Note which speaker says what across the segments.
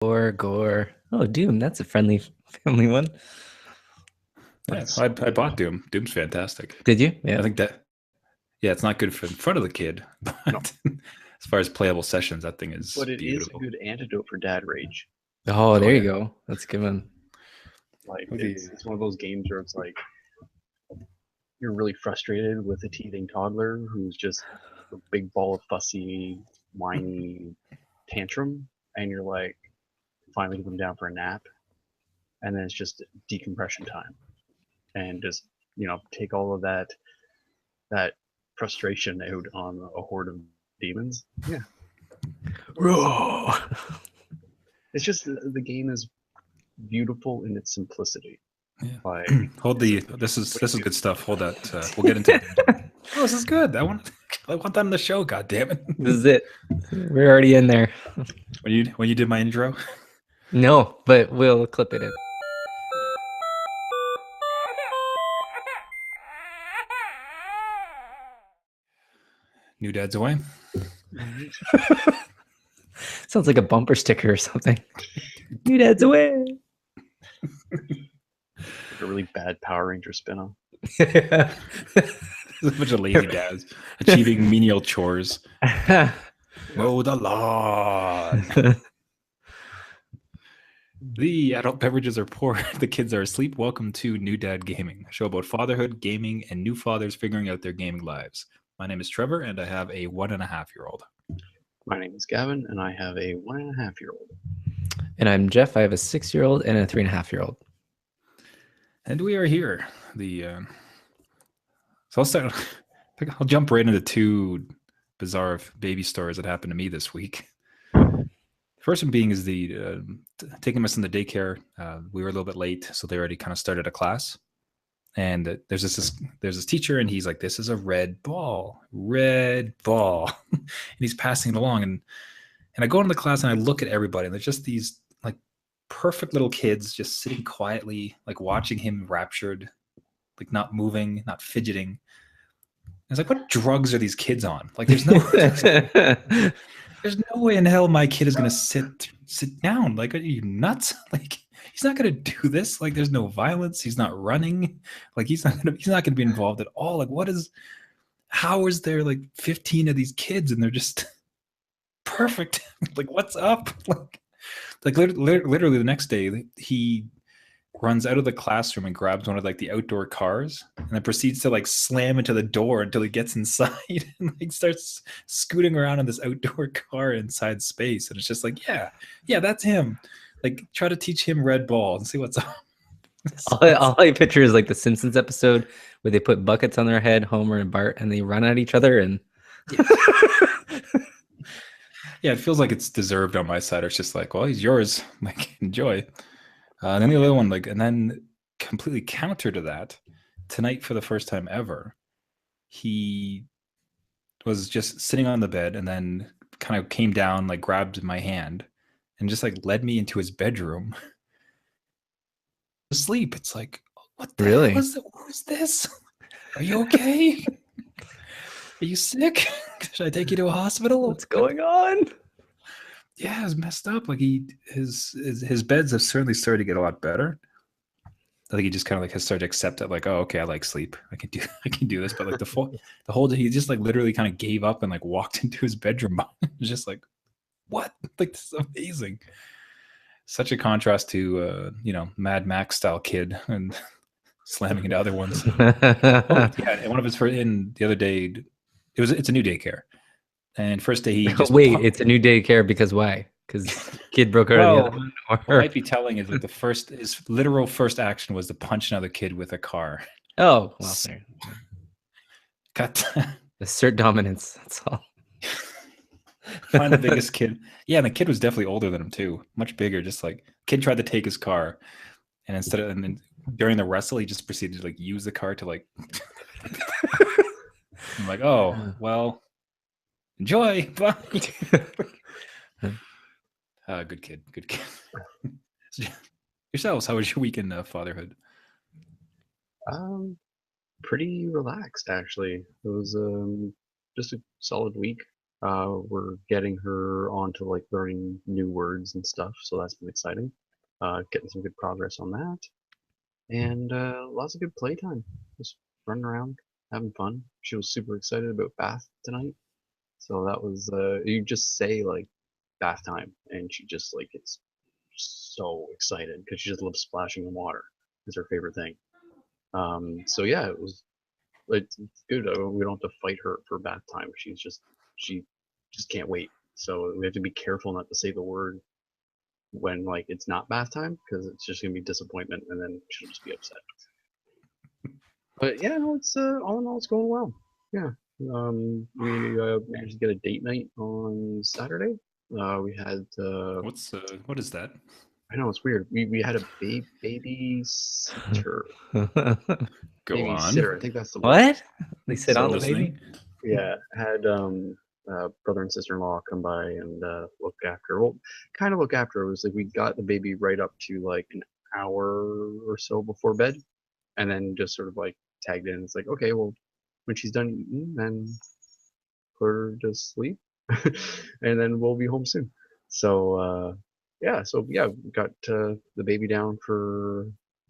Speaker 1: Gore. Oh, Doom. That's a friendly family one.
Speaker 2: Yeah, I bought Doom. Doom's fantastic.
Speaker 1: Did you?
Speaker 2: I
Speaker 1: Yeah.
Speaker 2: think that yeah, it's not good for in front of the kid,
Speaker 3: No,
Speaker 2: but as far as playable sessions, that thing is
Speaker 3: but it is a
Speaker 2: beautiful.
Speaker 3: good antidote for dad rage.
Speaker 1: Oh,
Speaker 2: Oh
Speaker 1: there you
Speaker 2: yeah.
Speaker 1: go. That's a good one.
Speaker 3: Like
Speaker 2: Okay.
Speaker 3: it's one of those games where it's like you're really frustrated with a teething toddler who's just a big ball of fussy, whiny tantrum, and you're like finally give them down for a nap, and then it's just decompression time, and just take all of that frustration out on a horde of demons. Yeah,
Speaker 1: Roar.
Speaker 3: it's just the game is beautiful in its simplicity.
Speaker 2: Yeah.
Speaker 3: Like,
Speaker 2: Hold
Speaker 3: it's
Speaker 2: the.
Speaker 3: like,
Speaker 2: This is good stuff. Hold that. We'll get into it. Oh, this is good. I want that on the show. God damn it.
Speaker 1: This is it. We're already in there.
Speaker 2: When you did my intro.
Speaker 1: No, but we'll clip it in.
Speaker 2: New Dad's away.
Speaker 1: Sounds like a bumper sticker or something. New Dad's away.
Speaker 3: a really bad Power Ranger spin-off.
Speaker 2: There's a bunch of lazy dads achieving menial chores. Mow the lawn. The adult beverages are poured. The kids are asleep. Welcome to New Dad Gaming, a show about fatherhood, gaming, and new fathers figuring out their gaming lives. My name is Trevor, and I have a 1.5-year-old.
Speaker 3: My name is Gavin, and I have a 1.5-year-old.
Speaker 1: And I'm Jeff. I have a 6-year-old and a 3.5-year-old.
Speaker 2: And we are here. So I'll jump right into two bizarre baby stories that happened to me this week. First one being is the taking my son to daycare. We were a little bit late, so they already kind of started a class. And there's this teacher, and he's like, "This is a red ball," and he's passing it along. And I go into the class and I look at everybody, and there's just these like perfect little kids just sitting quietly, like watching him raptured, like not moving, not fidgeting. I was like, what drugs are these kids on? Like, there's no way in hell my kid is gonna sit down. Like, are you nuts? Like, he's not gonna do this. Like, there's no violence. He's not running. Like, he's not gonna be involved at all. Like, how is there like 15 of these kids and they're just perfect? Like, what's up? Like literally the next day he runs out of the classroom and grabs one of like the outdoor cars and then proceeds to like slam into the door until he gets inside and like starts scooting around in this outdoor car inside space. And it's just like, yeah, that's him. Like, try to teach him red ball and see what's up.
Speaker 1: all I picture is like the Simpsons episode where they put buckets on their head, Homer and Bart, and they run at each other. And
Speaker 2: yeah, it feels like it's deserved on my side. It's just like, well, he's yours. Like, enjoy. And then the other one, like, and then completely counter to that, tonight for the first time ever, he was just sitting on the bed and then kind of came down, like grabbed my hand and just like led me into his bedroom to sleep. It's like, what the
Speaker 1: Really?
Speaker 2: hell is it? Who's this? Are you okay? Are you sick? Should I take you to a hospital?
Speaker 1: What's going on?
Speaker 2: Yeah, it's messed up. Like his beds have certainly started to get a lot better. I think he just kind of like has started to accept it, like, oh, okay, I like sleep. I can do this. But like the whole day, he just like literally kind of gave up and like walked into his bedroom. It's just like, what? Like, this is amazing. Such a contrast to Mad Max style kid and slamming into other ones. Oh yeah, and one of his first in the other day, it's a new daycare. And first day he just
Speaker 1: Wait, it's a new daycare because why? Because kid broke out of the other one?
Speaker 2: What might be telling is like his literal first action was to punch another kid with a car.
Speaker 1: Oh, well, there.
Speaker 2: Got
Speaker 1: Assert dominance. That's all.
Speaker 2: Find the biggest kid. Yeah, and the kid was definitely older than him too, much bigger. Just like kid tried to take his car, and and then during the wrestle, he just proceeded to like use the car to like. I'm like, oh well, enjoy. Bye. Good kid. Yourselves, how was your weekend fatherhood?
Speaker 3: Pretty relaxed actually. It was just a solid week. We're getting her onto like learning new words and stuff, so that's been exciting. Getting some good progress on that, and lots of good playtime. Just running around, having fun. She was super excited about bath tonight, so that was you just say like bath time, and she just like gets so excited because she just loves splashing in water. It's her favorite thing. So yeah, it's good. We don't have to fight her for bath time. She just can't wait. So we have to be careful not to say the word when like it's not bath time because it's just gonna be disappointment and then she'll just be upset. But yeah, no, it's all in all, it's going well. Yeah. We managed to get a date night on Saturday. We had
Speaker 2: What is that?
Speaker 3: I know it's weird. We had a babysitter.
Speaker 2: Go
Speaker 3: Babysitter. I
Speaker 2: on.
Speaker 3: think that's the word.
Speaker 1: What? They sit on
Speaker 2: Still
Speaker 1: the baby?
Speaker 2: listening?
Speaker 3: Yeah, had brother and sister-in-law come by and look after. Well, kind of look after. It was like we got the baby right up to like an hour or so before bed, and then just sort of like tagged in. It's like, okay, well, when she's done eating, then put her to sleep, and then we'll be home soon. So yeah, we got the baby down for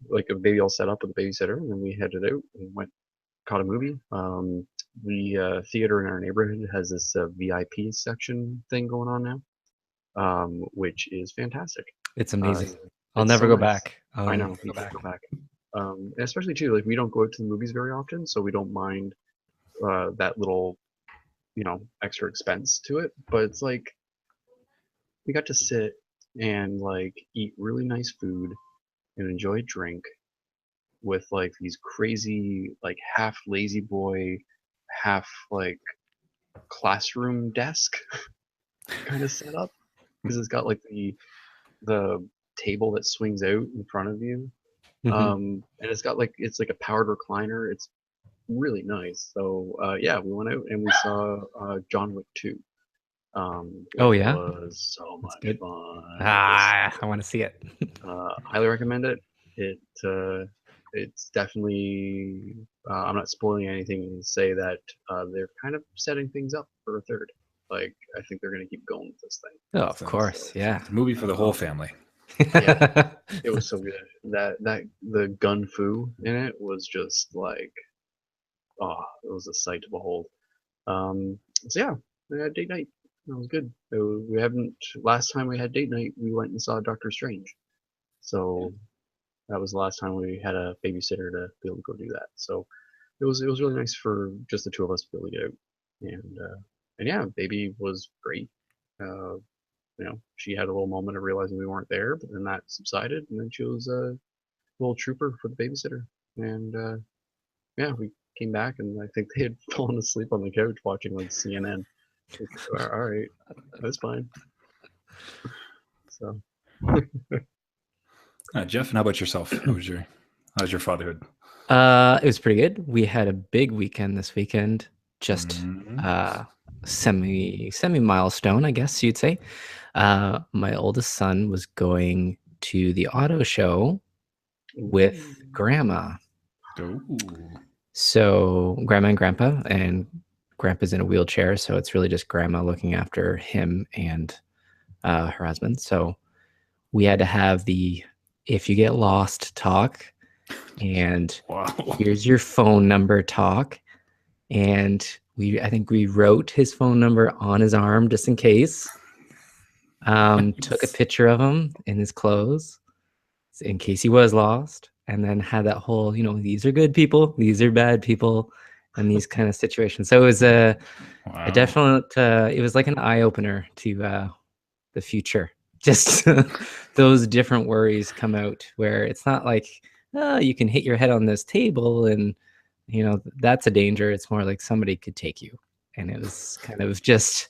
Speaker 3: like a baby all set up with a babysitter, and then we headed out and went caught a movie. The theater in our neighborhood has this VIP section thing going on now, which is fantastic.
Speaker 1: It's
Speaker 3: Uh,
Speaker 1: amazing. I'll
Speaker 3: it's
Speaker 1: never
Speaker 3: so
Speaker 1: go
Speaker 3: nice.
Speaker 1: back. I'll
Speaker 3: I
Speaker 1: never
Speaker 3: know
Speaker 1: go
Speaker 3: you should
Speaker 1: back.
Speaker 3: go back. And especially too, like we don't go out to the movies very often, so we don't mind that little, extra expense to it. But it's like we got to sit and like eat really nice food and enjoy a drink with like these crazy like half lazy boy, half like classroom desk kind of setup because it's got like the table that swings out in front of you,
Speaker 1: Mhm.
Speaker 3: and it's like a powered recliner. It's really nice. So yeah, we went out and we saw John Wick 2,
Speaker 1: Oh
Speaker 3: which
Speaker 1: yeah,
Speaker 3: was so
Speaker 1: that's
Speaker 3: much
Speaker 1: good.
Speaker 3: fun. It was so
Speaker 1: Ah, I
Speaker 3: good.
Speaker 1: want to see it.
Speaker 3: Highly recommend it. It it's definitely. I'm not spoiling anything to say that they're kind of setting things up for a third. Like I think they're gonna keep going with this thing.
Speaker 1: Oh, of
Speaker 2: So
Speaker 1: course, yeah.
Speaker 2: it's a movie for the whole
Speaker 3: Um,
Speaker 2: family.
Speaker 3: yeah, it was so good. That the gun fu in it was just like, oh, it was a sight to behold. So yeah, we had date night. That was good. We haven't. Last time we had date night, we went and saw Doctor Strange. So that was the last time we had a babysitter to be able to go do that. So it was really nice for just the two of us to be able to get out. And yeah, baby was great. Uh, she had a little moment of realizing we weren't there, but then that subsided, and then she was a little trooper for the babysitter. And yeah, we came back, and I think they had fallen asleep on the couch watching like CNN. Like, all right, that's fine. So
Speaker 2: Jeff, and how about yourself? How's your fatherhood?
Speaker 1: It was pretty good. We had a big weekend this weekend. Just
Speaker 2: Mhm.
Speaker 1: semi milestone, I guess you'd say. My oldest son was going to the auto show with grandma.
Speaker 2: Ooh.
Speaker 1: So grandma and grandpa's in a wheelchair, so it's really just grandma looking after him and her husband. So we had to have the if you get lost talk and
Speaker 2: Wow.
Speaker 1: here's your phone number talk. And I think we wrote his phone number on his arm just in case. Took a
Speaker 2: Nice.
Speaker 1: picture of him in his clothes in case he was lost, and then had that whole, these are good people, these are bad people, and these kind of situations. So it was a
Speaker 2: Wow.
Speaker 1: definite, it was like an eye opener to the future. Just those different worries come out where it's not like, oh, you can hit your head on this table and that's a danger. It's more like somebody could take you. And it was kind of just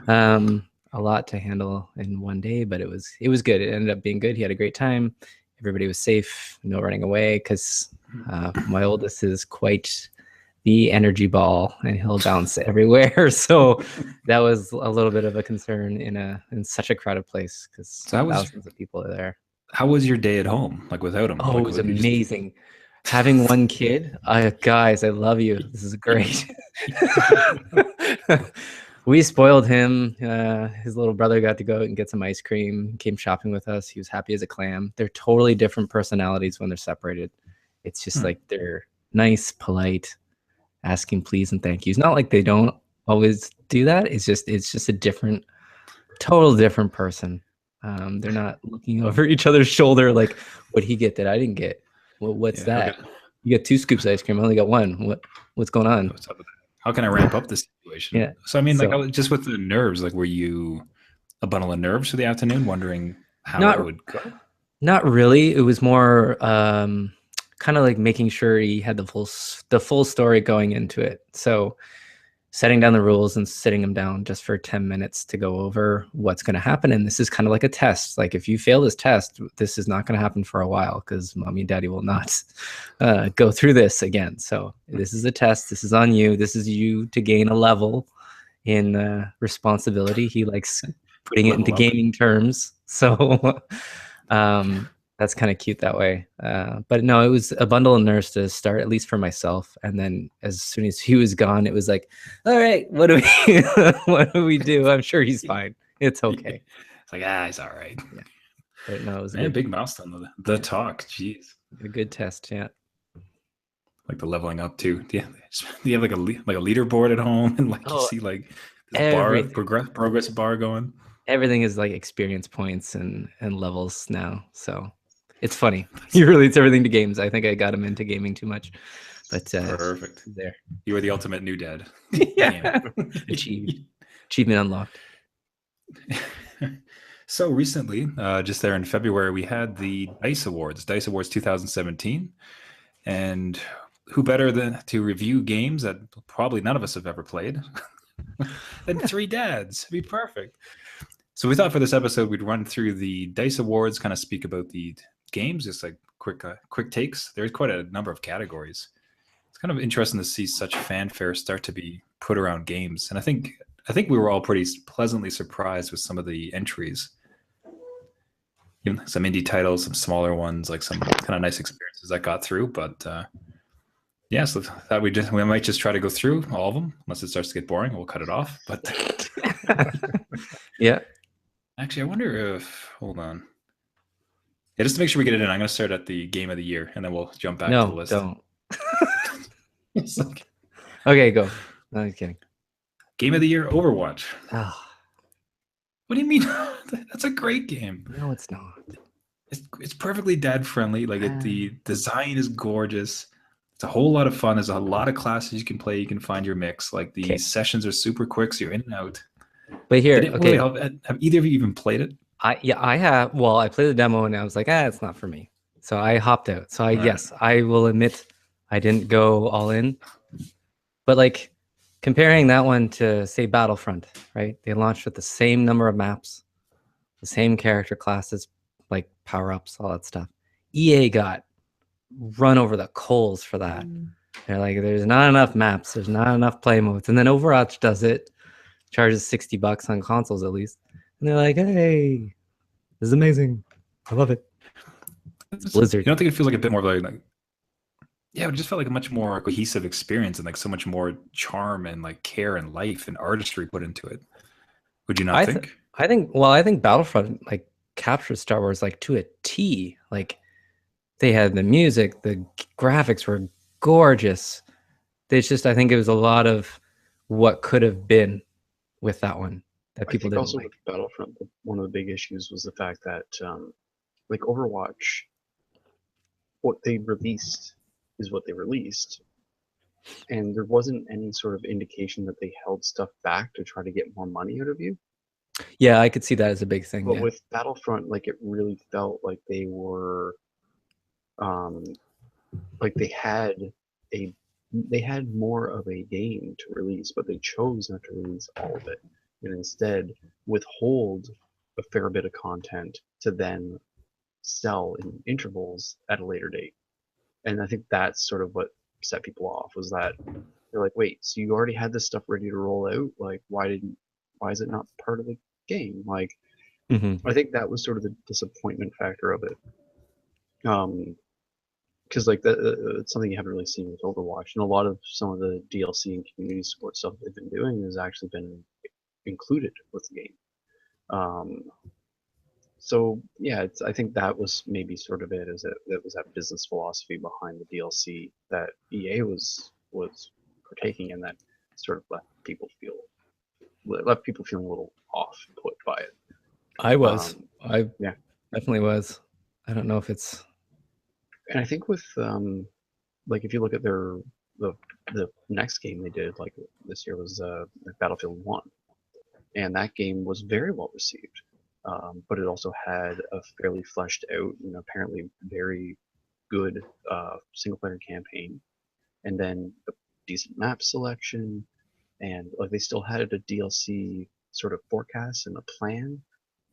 Speaker 1: a lot to handle in one day, but it was good. It ended up being good. He had a great time. Everybody was safe, no running away, because my oldest is quite the energy ball and he'll bounce everywhere. So that was a little bit of a concern in such a crowded place because
Speaker 2: So
Speaker 1: thousands of people are there.
Speaker 2: how was your day at home? Like without him?
Speaker 1: Oh, it
Speaker 2: Like
Speaker 1: was
Speaker 2: what you just
Speaker 1: amazing. Having one kid, guys, I love you. This is great. We spoiled him. His little brother got to go out and get some ice cream, came shopping with us. He was happy as a clam. They're totally different personalities when they're separated. It's just like they're nice, polite, asking please and thank yous. Not like they don't always do that. It's just a different, total different person. They're not looking over each other's shoulder like, what he get that I didn't get? Well, what's that? You got 2 scoops of ice cream. I only got 1. What's going on?
Speaker 2: What's up with that? How can I ramp up this situation?
Speaker 1: Yeah.
Speaker 2: So I mean, like, just with the nerves, like, were you a bundle of nerves for the afternoon, wondering how it would go?
Speaker 1: Not really. It was more kind of like making sure he had the full story going into it. So setting down the rules and sitting him down just for 10 minutes to go over what's going to happen. And this is kind of like a test. Like, if you fail this test, this is not going to happen for a while, because mommy and daddy will not go through this again. So this is a test. This is on you. This is you to gain a level in responsibility. He likes putting it into gaming terms. So that's kind of cute that way. But no, it was a bundle of nerves to start, at least for myself. And then as soon as he was gone, it was like, all right, what do we what do we do? I'm sure he's fine. It's okay.
Speaker 2: It's like, he's all right.
Speaker 1: Yeah. But no, it was
Speaker 2: a big milestone. The talk, jeez.
Speaker 1: A good test, yeah.
Speaker 2: Like the leveling up too. Do you have like a leaderboard at home, and like you see like this progress bar going? Everything
Speaker 1: is like experience points and levels now. So it's funny. He relates everything to games. I think I got him into gaming too much. But
Speaker 2: perfect.
Speaker 1: There.
Speaker 2: You were the ultimate new dad.
Speaker 1: Yeah. Achievement unlocked.
Speaker 2: So recently, just there in February, we had the Dice Awards 2017. And who better than to review games that probably none of us have ever played than 3 dads? It'd be perfect. So we thought for this episode, we'd run through the Dice Awards, kind of speak about the games, just like quick takes. There's quite a number of categories. It's kind of interesting to see such fanfare start to be put around games. And I think we were all pretty pleasantly surprised with some of the entries. Even some indie titles, some smaller ones, like some kind of nice experiences that got through. But yeah, so that we might just try to go through all of them. Unless it starts to get boring, we'll cut it off. But
Speaker 1: yeah.
Speaker 2: Actually, I wonder if, hold on. Yeah, just to make sure we get it in, I'm going to start at the game of the year, and then we'll jump back to the list.
Speaker 1: No, don't. Okay, go. No, I'm kidding.
Speaker 2: Game of the year, Overwatch.
Speaker 1: Oh.
Speaker 2: What do you mean? That's a great game.
Speaker 1: No, it's not.
Speaker 2: It's perfectly dad-friendly. Like, the design is gorgeous. It's a whole lot of fun. There's a lot of classes you can play. You can find your mix. Like, the sessions are super quick, so you're in and out.
Speaker 1: But here,
Speaker 2: okay. Have either of you even played it?
Speaker 1: I have. Well, I played the demo and I was like, it's not for me. So I hopped out. So yes, I will admit I didn't go all in. But like comparing that one to say Battlefront, right? They launched with the same number of maps, the same character classes, like power-ups, all that stuff. EA got run over the coals for that. They're like, there's not enough maps, there's not enough play modes. And then Overwatch does it. Charges $60 on consoles at least, and they're like, "Hey, this is amazing! I love it." It's Blizzard.
Speaker 2: You don't think it feels like a bit more like yeah, it just felt like a much more cohesive experience and like so much more charm and like care and life and artistry put into it. Would you not think?
Speaker 1: I think Battlefront like captured Star Wars like to a T. Like they had the music, the graphics were gorgeous. It's just I think it was a lot of what could have been with that one that people didn't
Speaker 3: also
Speaker 1: like.
Speaker 3: With Battlefront, one of the big issues was the fact that like Overwatch, what they released is what they released, and there wasn't any sort of indication that they held stuff back to try to get more money out of you.
Speaker 1: Yeah, I could see that as a big thing.
Speaker 3: But with Battlefront, like it really felt like they were like they had more of a game to release, but they chose not to release all of it, and instead withhold a fair bit of content to then sell in intervals at a later date. And I think that's sort of what set people off, was that they're like, wait, so you already had this stuff ready to roll out? Like, why is it not part of the game? Like, I think that was sort of the disappointment factor of it. Because like it's something you haven't really seen with Overwatch, and a lot of some of the DLC and community support stuff they've been doing has actually been included with the game. So yeah, I think that was maybe sort of it. That was that business philosophy behind the DLC that EA was partaking in, that sort of left people feeling a little off put by it.
Speaker 1: I was. I
Speaker 3: Yeah,
Speaker 1: definitely was. I don't know if it's.
Speaker 3: and I think with like if you look at the next game they did like this year was Battlefield 1, and that game was very well received. But it also had a fairly fleshed out and apparently very good single player campaign, and then a decent map selection, and like they still had a DLC sort of forecast and a plan,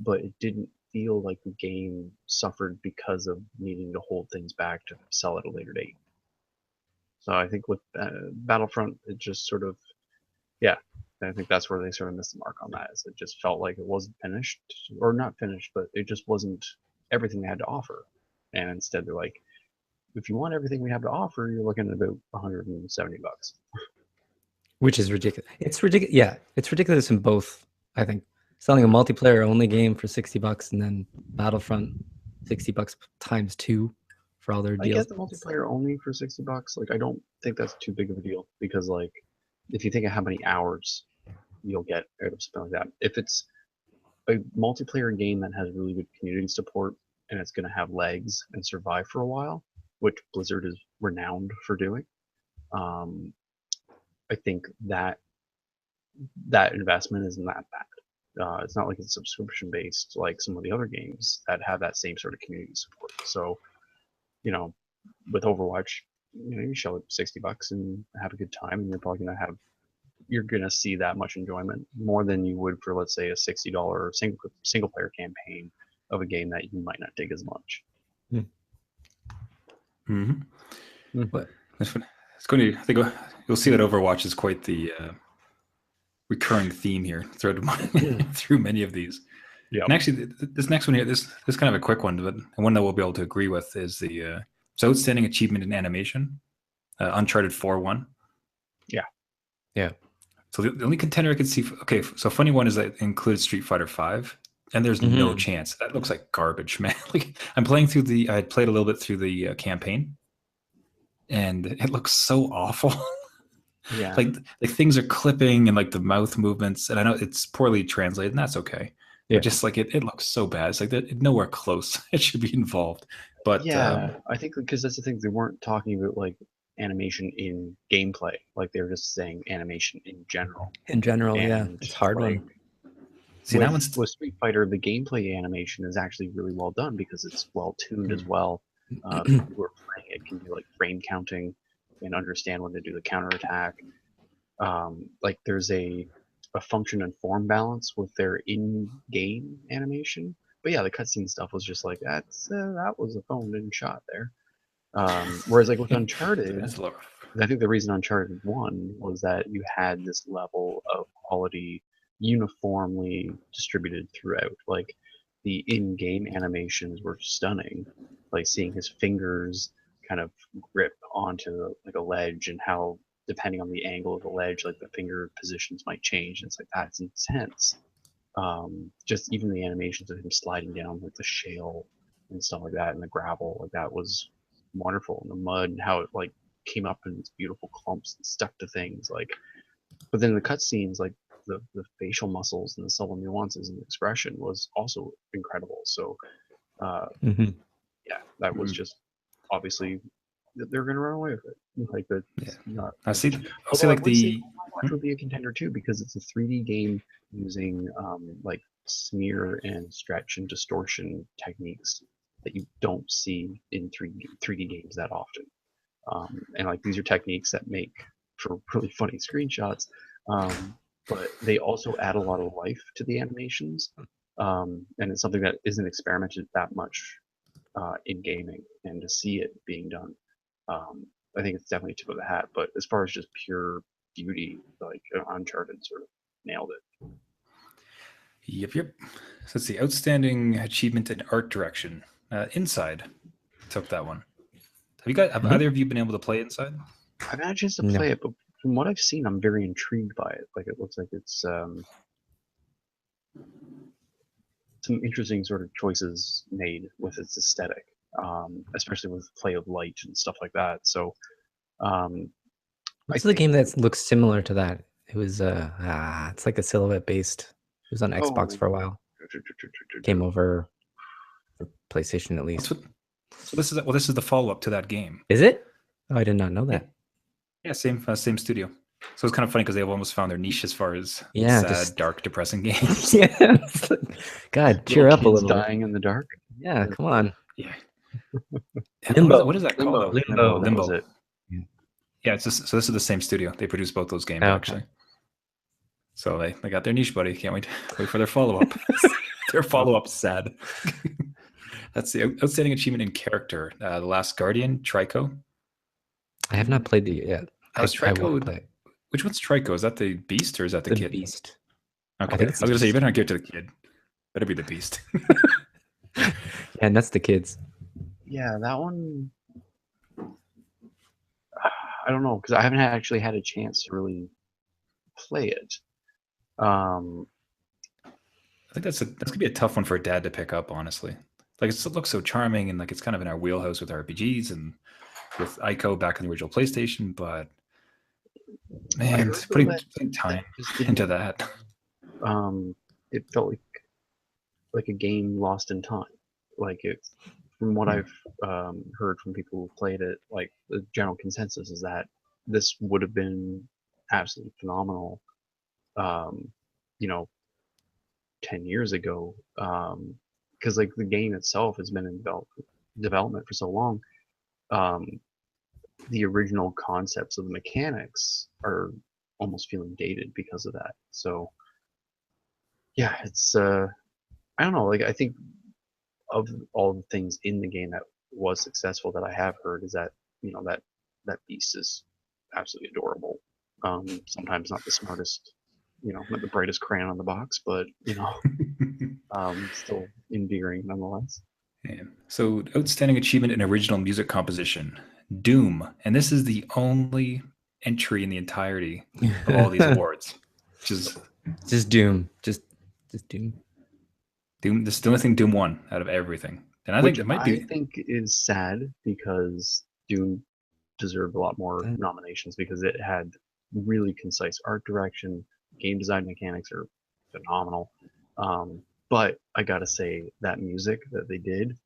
Speaker 3: but it didn't feel like the game suffered because of needing to hold things back to sell at a later date. So I think with Battlefront, it just sort of, yeah, I think that's where they sort of missed the mark on that. Is it just felt like it wasn't finished, or not finished, but it just wasn't everything they had to offer. And instead, they're like, if you want everything we have to offer, you're looking at about $170.
Speaker 1: Which is ridiculous. It's ridiculous. Yeah, it's ridiculous in both. I think selling a multiplayer only game for $60 and then Battlefront $60 times 2 for all their
Speaker 3: I
Speaker 1: deals.
Speaker 3: get the multiplayer only for $60. Like, I don't think that's too big of a deal because, like, if you think of how many hours you'll get out of something like that, if it's a multiplayer game that has really good community support and it's going to have legs and survive for a while, which Blizzard is renowned for doing, um, I think that investment isn't that bad. It's not like it's subscription based like some of the other games that have that same sort of community support. So, you know, with Overwatch, you shell it $60 and have a good time, and you're gonna see that much enjoyment more than you would for, let's say, a $60 single player campaign of a game that you might not dig as much.
Speaker 1: But
Speaker 2: It's going to. I think you'll see that Overwatch is quite the recurring theme here throughout through many of these.
Speaker 3: Yeah.
Speaker 2: And actually, this next one here, this kind of a quick one, but one that we'll be able to agree with is the outstanding achievement in animation, Uncharted 4-1.
Speaker 1: yeah,
Speaker 2: So the only contender I could see, okay, so funny one is that it includes Street Fighter 5, and there's no chance. That looks like garbage, man. Like I had played a little bit through the campaign, and it looks so awful.
Speaker 3: Yeah.
Speaker 2: like things are clipping and like the mouth movements, and I know it's poorly translated, and that's okay.
Speaker 1: Yeah.
Speaker 2: But just like it looks so bad. It's like nowhere close. It should be involved. But
Speaker 3: Yeah, I think because that's the thing, they weren't talking about like animation in gameplay. Like they were just saying animation in general.
Speaker 1: in general, yeah,
Speaker 3: And
Speaker 1: it's a hard
Speaker 3: like
Speaker 1: one.
Speaker 2: see that one's
Speaker 3: with Street Fighter, the gameplay animation is actually really well done because it's well tuned as well. People who are playing it can do like frame counting and understand when to do the counterattack. Like there's a function and form balance with their in-game animation. But yeah, the cutscene stuff was just like that was a phoned in shot there. Whereas like with Uncharted,
Speaker 2: that's low.
Speaker 3: I think the reason Uncharted 1 was that you had this level of quality uniformly distributed throughout. Like the in-game animations were stunning. Like seeing his fingers kind of grip onto like a ledge, and how depending on the angle of the ledge, like the finger positions might change. And it's like that's intense. Just even the animations of him sliding down like the shale and stuff like that, and the gravel, like that was wonderful. And the mud, and how it like came up in these beautiful clumps and stuck to things. Like, but then the cutscenes, like the facial muscles and the subtle nuances and expression was also incredible. So, yeah, that was just obviously they're gonna run away with it. Like that.
Speaker 2: Yeah. I see
Speaker 3: Although
Speaker 2: like
Speaker 3: I would say
Speaker 2: the
Speaker 3: Overwatch would be a contender too, because it's a 3D game using like smear and stretch and distortion techniques that you don't see in 3D games that often. And like these are techniques that make for really funny screenshots, but they also add a lot of life to the animations, and it's something that isn't experimented that much in gaming. And to see it being done, I think it's definitely a tip of the hat. But as far as just pure beauty, like Uncharted sort of nailed it.
Speaker 2: Yep. So it's the outstanding achievement in art direction. Inside took that one. Have either of you been able to play Inside?
Speaker 3: I've had a chance to
Speaker 1: No.
Speaker 3: play it, but from what I've seen, I'm very intrigued by it. Like it looks like it's some interesting sort of choices made with its aesthetic, especially with play of light and stuff like that. So I
Speaker 1: What's the
Speaker 3: think.
Speaker 1: game that looks similar to that? It was it's like a silhouette based. It was on Xbox
Speaker 3: Oh,
Speaker 1: for a while. Came over for PlayStation at least.
Speaker 2: So this is the follow up to that game.
Speaker 1: Is it? Oh, I did not know that.
Speaker 2: Yeah, same studio. So it's kind of funny because they've almost found their niche as far as sad,
Speaker 1: just
Speaker 2: dark, depressing games.
Speaker 1: yeah. It's like, God, cheer up a
Speaker 3: Kids
Speaker 1: little
Speaker 3: dying in the dark.
Speaker 1: bit. Yeah, come on.
Speaker 2: Yeah.
Speaker 1: Limbo.
Speaker 2: What is that called?
Speaker 3: Limbo.
Speaker 1: Limbo.
Speaker 3: That was it.
Speaker 2: Yeah, it's just, so this is the same studio. They produce both those games actually. So they got their niche, buddy. Can't wait for their follow up. Their follow up sad. That's the outstanding achievement in character. The Last Guardian, Trico.
Speaker 1: I have not played it yet. I will play it.
Speaker 2: Which one's Trico? Is that the Beast or is that the kid?
Speaker 1: Beast.
Speaker 2: Okay.
Speaker 1: I think it's
Speaker 2: I was gonna say you better not give it to the kid. Better be the Beast.
Speaker 1: Yeah, and that's the kids.
Speaker 3: Yeah, that one. I don't know because I haven't actually had a chance to really play it.
Speaker 2: I think that's gonna be a tough one for a dad to pick up, honestly. Like it looks so charming and like it's kind of in our wheelhouse with RPGs and with Ico back on the original PlayStation, but man, putting time into that.
Speaker 3: It felt like a game lost in time. Like it, from what I've heard from people who played it, like the general consensus is that this would have been absolutely phenomenal. 10 years ago, because like the game itself has been in development for so long. The original concepts of the mechanics are almost feeling dated because of that. So yeah, it's I don't know, like I think of all the things in the game that was successful that I have heard is that that beast is absolutely adorable. Sometimes not the smartest, not the brightest crayon on the box, but still endearing nonetheless.
Speaker 2: Yeah. So outstanding achievement in original music composition, Doom, and this is the only entry in the entirety of all these awards, which is
Speaker 1: just Doom, just Doom.
Speaker 2: Doom. This is the only thing Doom won out of everything, and I think it might be.
Speaker 3: I think is sad because Doom deserved a lot more nominations because it had really concise art direction, game design mechanics are phenomenal. But I gotta say that music that they did,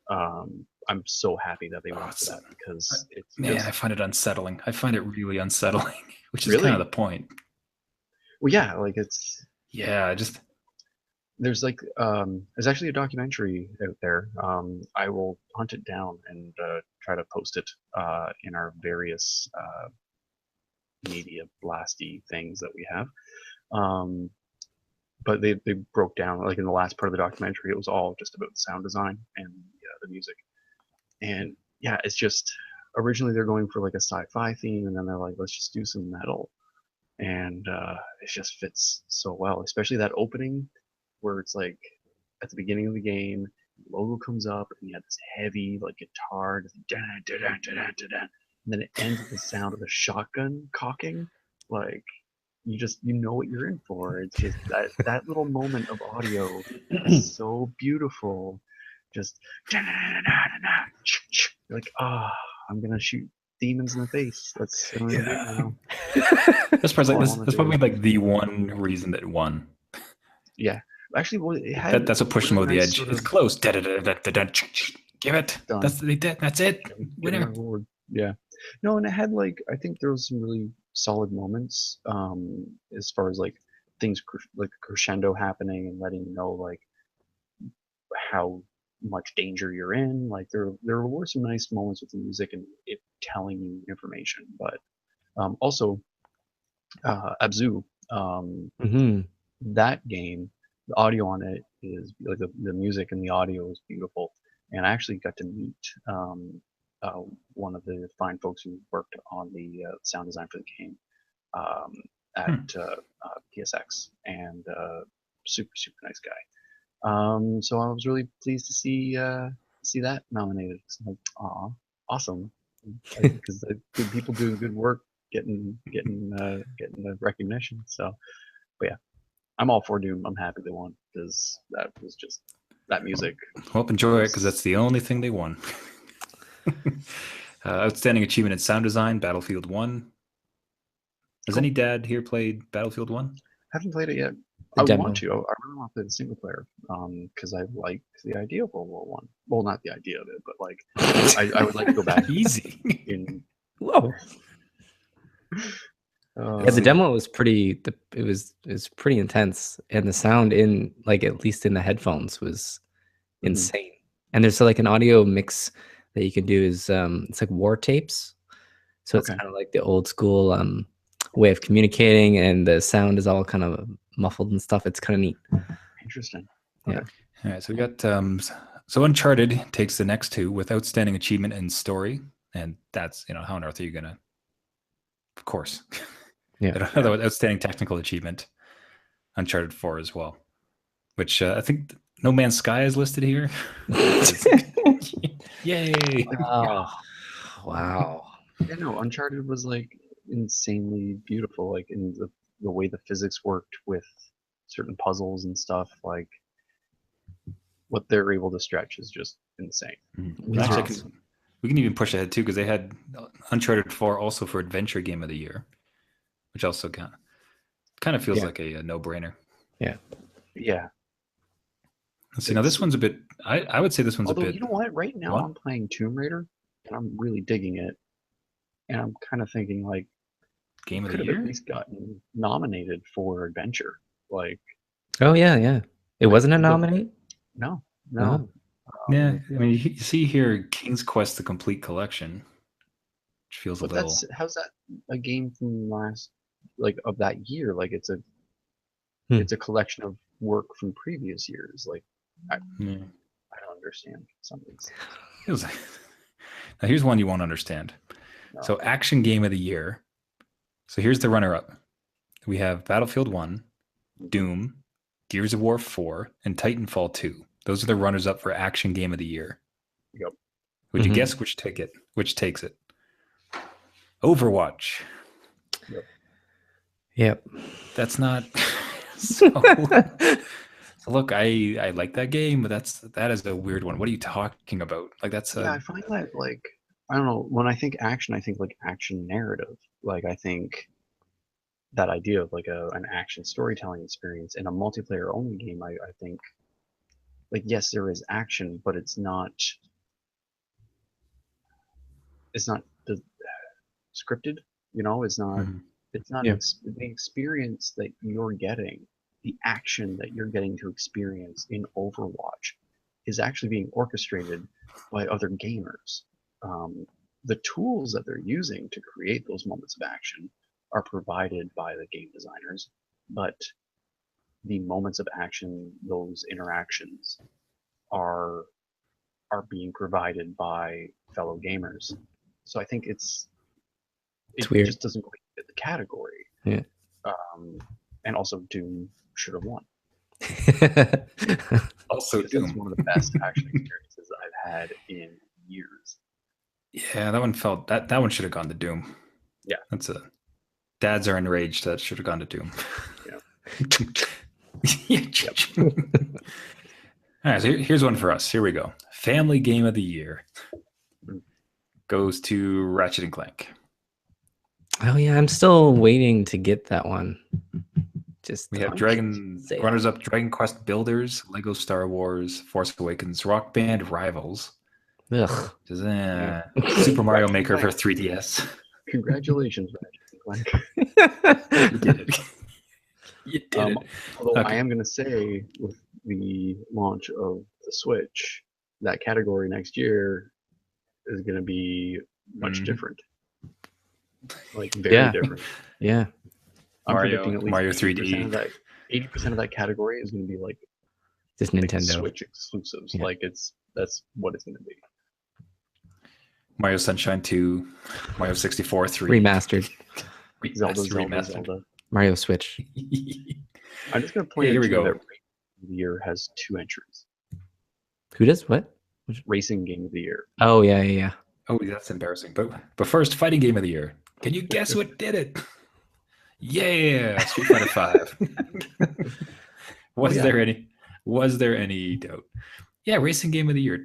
Speaker 3: I'm so happy that they went for that because it's
Speaker 2: I find it unsettling. I find it really unsettling, which is
Speaker 3: really?
Speaker 2: kind of the point.
Speaker 3: Well, yeah, like it's there's like there's actually a documentary out there. I will hunt it down and try to post it in our various media blasty things that we have. But they broke down like in the last part of the documentary, it was all just about the sound design and the music. And yeah, it's just originally they're going for like a sci-fi theme, and then they're like, let's just do some metal, and it just fits so well, especially that opening where it's like at the beginning of the game, the logo comes up and you have this heavy like guitar, and then it ends with the sound of the shotgun cocking, like you know what you're in for. It's just that little moment of audio is so beautiful. Just you're like, I'm gonna shoot demons in the face. That's what I'm gonna do now.
Speaker 2: That's probably like the one reason that it won.
Speaker 3: Yeah, actually, well, it had
Speaker 2: that's what pushed them over the edge. It's close. Give it.
Speaker 3: Done.
Speaker 2: That's it. Winner.
Speaker 3: Yeah. No, and it had like I think there was some really solid moments as far as like things like crescendo happening and letting you know like how much danger you're in. Like there were some nice moments with the music and it telling you information, but also Abzu, that game, the audio on it is like the music and the audio is beautiful, and I actually got to meet one of the fine folks who worked on the sound design for the game at PSX, and super nice guy. So I was really pleased to see that nominated. So I'm like, aw, awesome, because good people doing good work getting the recognition. So, but yeah. I'm all for Doom. I'm happy they won because that was just that music.
Speaker 2: Well, enjoy it because that's the only thing they won. Outstanding achievement in sound design, Battlefield 1. Has
Speaker 3: Cool.
Speaker 2: any dad here played Battlefield 1?
Speaker 3: Haven't played it yet.
Speaker 1: The
Speaker 3: I
Speaker 1: demo.
Speaker 3: want to. I really want to play the single player because I like the idea of World War One. Well, not the idea of it, but like I would like to go back
Speaker 2: Easy.
Speaker 3: in.
Speaker 1: Whoa. Yeah, the demo was pretty. It was pretty intense, and the sound in like at least in the headphones was insane. And there's like an audio mix that you can do is it's like war tapes, so it's
Speaker 3: Okay.
Speaker 1: kind of like the old school way of communicating, and the sound is all kind of muffled and stuff. It's kind of neat.
Speaker 3: Interesting.
Speaker 1: Yeah.
Speaker 3: Okay.
Speaker 2: All right, so we got so Uncharted takes the next two with outstanding achievement in story, and that's how on earth are you gonna? Of course,
Speaker 1: Yeah.
Speaker 2: Outstanding technical achievement, Uncharted 4 as well, which I think No Man's Sky is listed here. Yay!
Speaker 1: Wow.
Speaker 3: Yeah, no, Uncharted was like insanely beautiful, like in the way the physics worked with certain puzzles and stuff. Like what they're able to stretch is just insane.
Speaker 2: Actually, we can even push ahead too because they had Uncharted 4 also for Adventure Game of the Year, which also kind of feels like a no-brainer.
Speaker 1: Yeah.
Speaker 3: Yeah.
Speaker 2: Let's see. Now this one's a bit. I would say this one's
Speaker 3: Although,
Speaker 2: a bit.
Speaker 3: you know what? Right now
Speaker 2: What?
Speaker 3: I'm playing Tomb Raider and I'm really digging it. And I'm kind of thinking like
Speaker 2: Game of
Speaker 3: could
Speaker 2: the
Speaker 3: have
Speaker 2: Year.
Speaker 3: at least gotten nominated for Adventure. Like,
Speaker 1: Oh yeah. It wasn't a nominate.
Speaker 3: no.
Speaker 2: Yeah, I mean, you see here King's Quest: The Complete Collection, which feels
Speaker 3: But
Speaker 2: a little.
Speaker 3: how's that a game from last of that year? Like it's a collection of work from previous years. Like I don't understand some of these.
Speaker 2: Now here's one you won't understand.
Speaker 3: No.
Speaker 2: So Action Game of the Year. So here's the runner-up. We have Battlefield 1, Doom, Gears of War 4, and Titanfall 2. Those are the runners-up for Action Game of the Year.
Speaker 3: Yep.
Speaker 2: Would you guess which takes it? Overwatch.
Speaker 1: Yep.
Speaker 2: That's not. So look, I like that game, but that is a weird one. What are you talking about? Like that's
Speaker 3: I find that like I don't know. When I think action, I think like action narrative. Like I think that idea of like an action storytelling experience in a multiplayer only game. I think like yes, there is action, but it's not the scripted. It's not. It's not the experience that you're getting. The action that you're getting to experience in Overwatch is actually being orchestrated by other gamers. The tools that they're using to create those moments of action are provided by the game designers, but the moments of action, those interactions, are being provided by fellow gamers. So I think it
Speaker 1: weird.
Speaker 3: just doesn't quite fit the category.
Speaker 1: Yeah.
Speaker 3: And also Doom should have won.
Speaker 2: Also
Speaker 3: Doom is one of the best action experiences I've had in years.
Speaker 2: Yeah, that one felt that one should have gone to Doom.
Speaker 3: Yeah.
Speaker 2: That's dads are enraged. That should have gone to Doom.
Speaker 3: Yeah.
Speaker 2: All right, so here's one for us. Here we go. Family Game of the Year goes to Ratchet and Clank.
Speaker 1: Oh yeah, I'm still waiting to get that one.
Speaker 2: We have runners-up: Dragon Quest Builders, Lego Star Wars, Force Awakens, Rock Band Rivals, Super Mario Maker for 3DS.
Speaker 3: Congratulations, Ratchet and Clank.
Speaker 2: You did it. You did it.
Speaker 3: Although I am going to say, with the launch of the Switch, that category next year is going to be much different. Like very different.
Speaker 1: Yeah.
Speaker 3: I'm predicting at least
Speaker 2: Mario 3D.
Speaker 3: 80% of that category is going to be like
Speaker 1: just Nintendo
Speaker 3: Switch exclusives. Yeah. Like that's what it's going to be.
Speaker 2: Mario Sunshine 2, Mario 64 3
Speaker 1: remastered.
Speaker 3: Zelda.
Speaker 1: Mario Switch.
Speaker 3: I'm just going to point out
Speaker 2: here we go.
Speaker 3: That Racing of the Year has 2 entries.
Speaker 1: Who does what?
Speaker 3: Racing Game of the Year.
Speaker 1: Oh yeah.
Speaker 2: Oh, that's embarrassing. But first, Fighting Game of the Year. Can you guess what did it? Yeah, Street Fighter 5. Was
Speaker 3: yeah.
Speaker 2: there any doubt? Yeah, racing game of the year.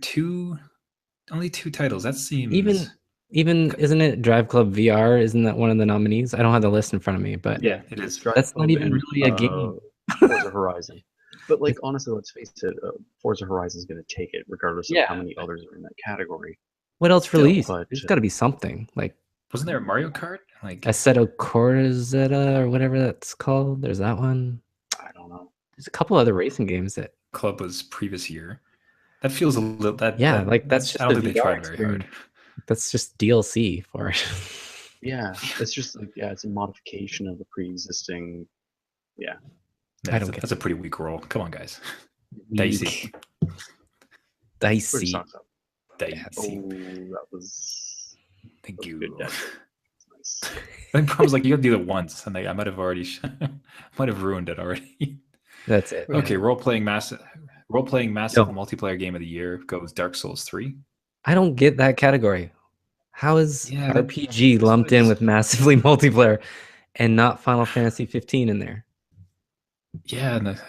Speaker 2: Only 2 titles. That seems
Speaker 1: Even isn't it Drive Club VR? Isn't that one of the nominees? I don't have the list in front of me, but
Speaker 3: Yeah,
Speaker 2: it
Speaker 3: it's
Speaker 2: is.
Speaker 3: Drive
Speaker 1: that's not
Speaker 3: Club
Speaker 1: even
Speaker 3: and
Speaker 1: really a game.
Speaker 3: Forza Horizon. But like
Speaker 1: It's,
Speaker 3: honestly, let's face it, Forza Horizon is going to take it, regardless of how
Speaker 1: yeah.
Speaker 3: many others are in that category.
Speaker 1: What else
Speaker 2: Still,
Speaker 1: released?
Speaker 3: But
Speaker 1: There's got to be something like
Speaker 2: wasn't there a Mario Kart? Like,
Speaker 1: Assetto Corsa or whatever that's called. There's that one.
Speaker 3: I don't know.
Speaker 1: There's a couple other racing games that,
Speaker 2: Club was previous year. That feels a little
Speaker 1: yeah, like that's
Speaker 2: I
Speaker 1: just
Speaker 2: don't
Speaker 1: a
Speaker 2: think they
Speaker 1: VR
Speaker 2: tried very hard.
Speaker 1: experience. That's just DLC for it.
Speaker 3: Yeah, it's just like it's a modification of the pre-existing. Yeah,
Speaker 1: I don't get
Speaker 2: that's a pretty weak roll. Come on, guys.
Speaker 1: Weak.
Speaker 2: Dicey.
Speaker 3: pretty
Speaker 1: Dicey.
Speaker 3: sucks up.
Speaker 2: Dicey.
Speaker 3: Oh, that was
Speaker 2: Thank
Speaker 3: a
Speaker 2: you.
Speaker 3: good deck. Nice.
Speaker 2: I think I was like, you gotta do it once, and I might have already might have ruined it already.
Speaker 1: That's it.
Speaker 2: Okay, role-playing massive
Speaker 1: No.
Speaker 2: multiplayer game of the year goes Dark Souls 3.
Speaker 1: I don't get that category. How is
Speaker 2: Yeah,
Speaker 1: RPG
Speaker 2: that's
Speaker 1: lumped
Speaker 2: what
Speaker 1: in
Speaker 2: it's-
Speaker 1: with massively multiplayer and not Final Fantasy 15 in there?
Speaker 2: Yeah, and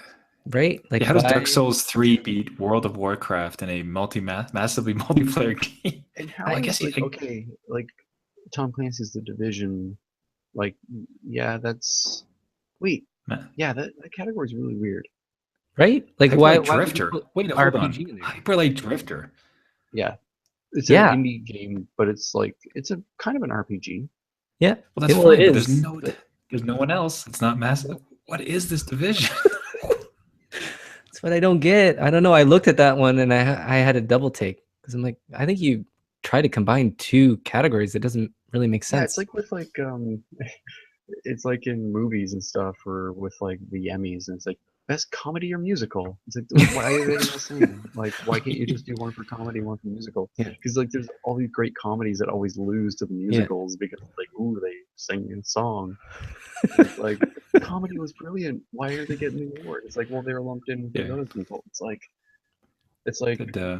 Speaker 1: Right? Like,
Speaker 2: how does Dark
Speaker 1: why?
Speaker 2: Souls 3 beat World of Warcraft in a massively multiplayer game?
Speaker 3: And how
Speaker 2: I
Speaker 3: is
Speaker 2: guess
Speaker 3: like okay, like Tom Clancy's The Division, like yeah, that's wait, yeah, that category is really weird.
Speaker 1: Right? Like,
Speaker 2: Hyper
Speaker 1: why
Speaker 2: Light
Speaker 1: would you
Speaker 2: Drifter.
Speaker 1: put
Speaker 2: Wait, hold on.
Speaker 1: RPG in there?
Speaker 2: Hyper Light Drifter.
Speaker 3: Yeah, it's
Speaker 1: Yeah.
Speaker 3: an indie game, but it's like it's a kind of an RPG.
Speaker 1: Yeah.
Speaker 2: Well, that's
Speaker 1: Well,
Speaker 2: fine,
Speaker 1: it
Speaker 2: but
Speaker 1: is.
Speaker 2: there's no one else. It's not massive. What is this division?
Speaker 1: That's what I don't get. I don't know. I looked at that one and I had a double take because I'm like, I think you try to combine two categories. It doesn't really make sense.
Speaker 3: Yeah, it's like with like it's like in movies and stuff, or with like the Emmys, and it's like best comedy or musical. It's like why are they the same? Like why can't you just do one for comedy, one for musical?
Speaker 1: Yeah.
Speaker 3: Because like there's all these great comedies that always lose to the musicals because like ooh they sing a song. It's like comedy was brilliant. Why are they getting the award? It's like well they were lumped in with other people. It's like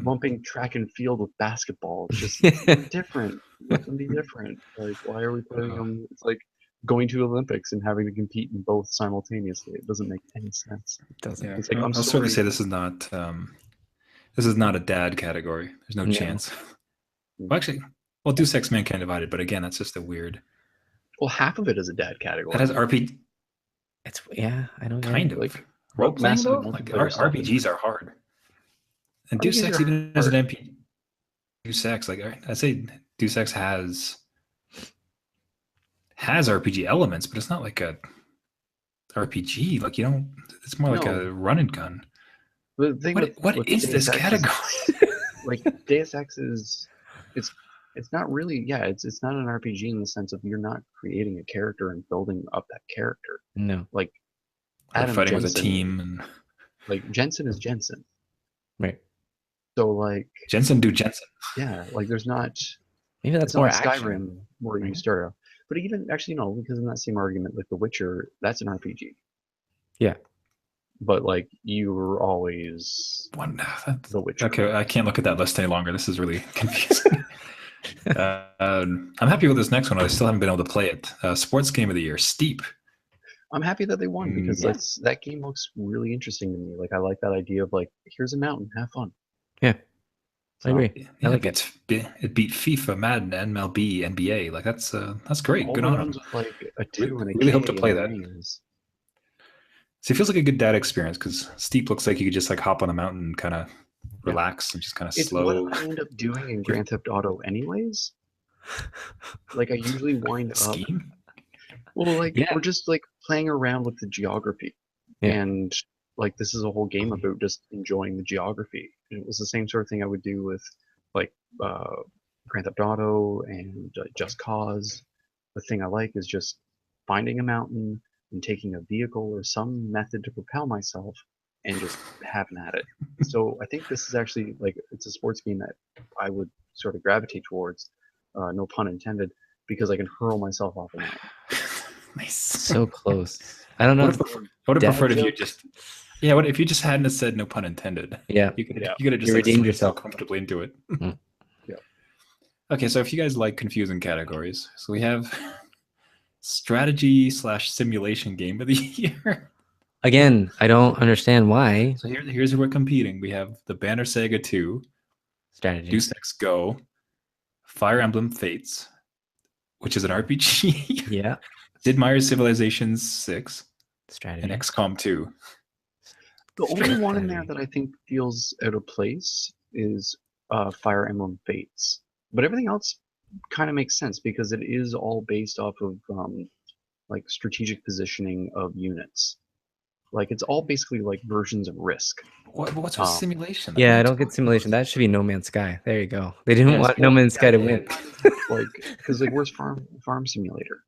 Speaker 3: lumping track and field with basketball. It's just different. Let them be different. Like why are we putting them? It's like going to Olympics and having to compete in both simultaneously. It doesn't make any sense.
Speaker 1: It doesn't.
Speaker 2: Yeah,
Speaker 3: It's like,
Speaker 2: I'll certainly say this is not a dad category. There's no chance. Well, actually, Deus Ex Mankind Divided, but again, that's just a weird.
Speaker 3: Well, half of it is a dad category.
Speaker 2: That has RPG.
Speaker 1: It's I don't
Speaker 2: kind of
Speaker 3: like
Speaker 2: role playing though.
Speaker 3: massive
Speaker 2: Like
Speaker 3: multiplayer
Speaker 2: RPGs are hard. And Deus
Speaker 3: RPGs
Speaker 2: Ex
Speaker 3: are
Speaker 2: even as an
Speaker 3: hard.
Speaker 2: MP. Deus Ex, like I say, Deus Ex has RPG elements, but it's not like a RPG. Like you don't. It's more like a run and gun.
Speaker 3: The thing
Speaker 2: What is this
Speaker 3: Deus Ex
Speaker 2: category?
Speaker 3: like Deus Ex is it's not really it's not an RPG in the sense of you're not creating a character and building up that character.
Speaker 1: No.
Speaker 3: Like
Speaker 2: Adam fighting
Speaker 3: Jensen,
Speaker 2: with a team and
Speaker 3: like Jensen is Jensen.
Speaker 1: Right.
Speaker 3: So like
Speaker 2: Jensen do Jensen.
Speaker 3: Yeah, like there's not
Speaker 1: maybe that's
Speaker 3: it's
Speaker 1: more
Speaker 3: not like
Speaker 1: action.
Speaker 3: Skyrim where you start out. But even actually no, because in that same argument, like The Witcher, that's an RPG.
Speaker 1: Yeah.
Speaker 3: But like you were always The Witcher.
Speaker 2: Okay, I can't look at that list any longer. This is really confusing. I'm happy with this next one. I still haven't been able to play it. Sports Game of the Year, Steep.
Speaker 3: I'm happy that they won because that game looks really interesting to me. Like I like that idea of like here's a mountain, have fun.
Speaker 1: Yeah. I agree.
Speaker 2: Yeah,
Speaker 1: I like
Speaker 2: it beat FIFA, Madden, MLB, NBA. Like that's great.
Speaker 3: All
Speaker 2: Good
Speaker 3: the
Speaker 2: on
Speaker 3: ones
Speaker 2: them.
Speaker 3: with like a 2 and a
Speaker 2: Really
Speaker 3: K
Speaker 2: hope to play
Speaker 3: in the
Speaker 2: that.
Speaker 3: names.
Speaker 2: So it feels like a good dad experience because Steep looks like you could just like hop on a mountain and kind of relax and just kind of
Speaker 3: It's
Speaker 2: slow.
Speaker 3: what I end up doing in Grand Theft Auto anyways. Like I usually wind up
Speaker 2: Skiing?
Speaker 3: well like we're just like playing around with the geography. And like this is a whole game about just enjoying the geography. And it was the same sort of thing I would do with like Grand Theft Auto and Just Cause. The thing I like is just finding a mountain and taking a vehicle or some method to propel myself and just having at it. So I think this is actually like it's a sports game that I would sort of gravitate towards, no pun intended, because I can hurl myself off a mountain.
Speaker 2: Nice.
Speaker 1: So close. I don't know.
Speaker 2: I would have preferred if you just what if you just hadn't said no pun intended?
Speaker 1: Yeah.
Speaker 2: You could have just like,
Speaker 1: redeemed yourself
Speaker 2: comfortably into it.
Speaker 3: Yeah.
Speaker 2: Okay, so if you guys like confusing categories, so we have strategy / simulation game of the year.
Speaker 1: Again, I don't understand why.
Speaker 2: So here's who we're competing. We have the Banner Saga 2,
Speaker 1: Strategy.
Speaker 2: Deus Ex Go, Fire Emblem Fates, which is an RPG.
Speaker 1: Yeah.
Speaker 2: Sid Meier's Civilizations 6,
Speaker 1: Strategy.
Speaker 2: and XCOM 2.
Speaker 3: The only one in there
Speaker 1: Strategy.
Speaker 3: that I think feels out of place is Fire Emblem Fates, but everything else kind of makes sense because it is all based off of like strategic positioning of units. Like it's all basically like versions of Risk.
Speaker 2: What's with simulation?
Speaker 1: Yeah, I don't get simulation. That should be No Man's Sky. There you go. They didn't want No Man's Sky to win.
Speaker 3: Like, because like, where's Farm Simulator?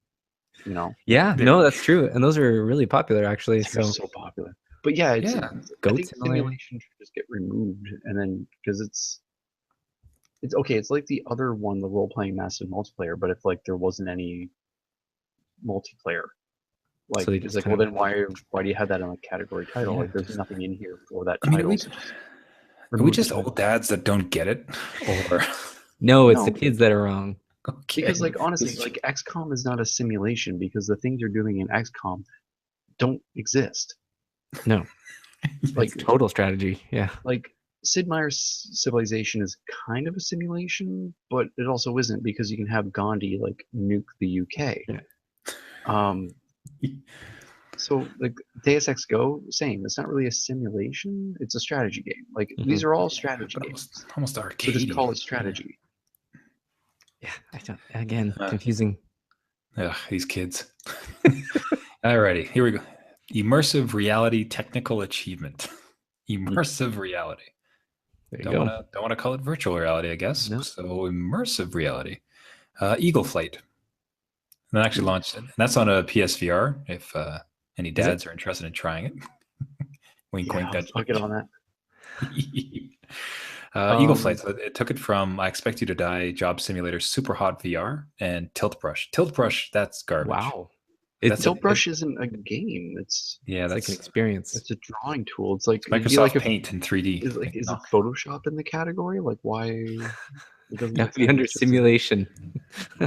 Speaker 3: You know?
Speaker 1: Yeah, no, that's true. And those are really popular, actually.
Speaker 3: They're so popular. But yeah, it's, I
Speaker 1: Goat
Speaker 3: think
Speaker 1: Simulator.
Speaker 3: simulation should just get removed, and then because it's okay. It's like the other one, the role-playing massive multiplayer. But if like there wasn't any multiplayer, like
Speaker 1: So they
Speaker 3: it's
Speaker 1: just
Speaker 3: like, well, then why do you have that in a category title?
Speaker 1: Yeah,
Speaker 3: Like there's nothing in here for that
Speaker 2: I mean,
Speaker 3: title.
Speaker 2: are we just old dads that don't get it, or
Speaker 1: No, it's the kids that are wrong.
Speaker 2: okay.
Speaker 3: Because like honestly, like XCOM is not a simulation because the things you're doing in XCOM don't exist.
Speaker 1: No,
Speaker 3: Like
Speaker 1: it's total strategy. Yeah.
Speaker 3: like Sid Meier's Civilization is kind of a simulation, but it also isn't because you can have Gandhi like nuke the UK.
Speaker 1: Yeah.
Speaker 3: So like Deus Ex Go, same. It's not really a simulation; it's a strategy game. Like these are all strategy games.
Speaker 2: Almost
Speaker 3: So
Speaker 2: arcade.
Speaker 3: just call it strategy.
Speaker 1: Yeah, I don't. Again, confusing.
Speaker 2: Ugh, these kids. Alrighty, here we go. Immersive reality technical achievement. Immersive reality.
Speaker 1: There you
Speaker 2: Don't
Speaker 1: go.
Speaker 2: want to call it virtual reality, I guess.
Speaker 1: No.
Speaker 2: So immersive reality. Eagle Flight. And that actually launched it. And that's on a PSVR. If any dads are interested in trying it. Wink, wink.
Speaker 3: I'll get on that.
Speaker 2: Eagle Flight. So it took it from I Expect You to Die, Job Simulator, Super Hot VR, and Tilt Brush. Tilt Brush, that's garbage.
Speaker 1: Wow.
Speaker 3: Tilt Brush isn't a game. It's
Speaker 1: that's like an experience.
Speaker 3: It's a drawing tool. It's like
Speaker 2: Microsoft Paint in 3D.
Speaker 3: Is it Photoshop in the category? Like why? It doesn't
Speaker 1: have to be under simulation.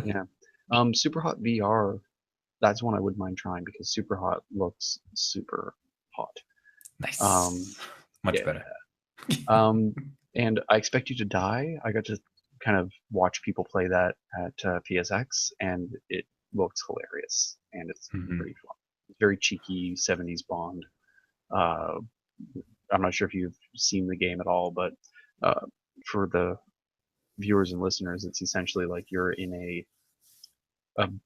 Speaker 3: Yeah. Super Hot VR. That's one I wouldn't mind trying because Super Hot looks super hot.
Speaker 2: Nice. Much better.
Speaker 3: And I Expect You to Die. I got to kind of watch people play that at PSX, and it looks hilarious, and it's pretty fun. It's very cheeky 70s Bond. I'm not sure if you've seen the game at all, but for the viewers and listeners, it's essentially like you're in a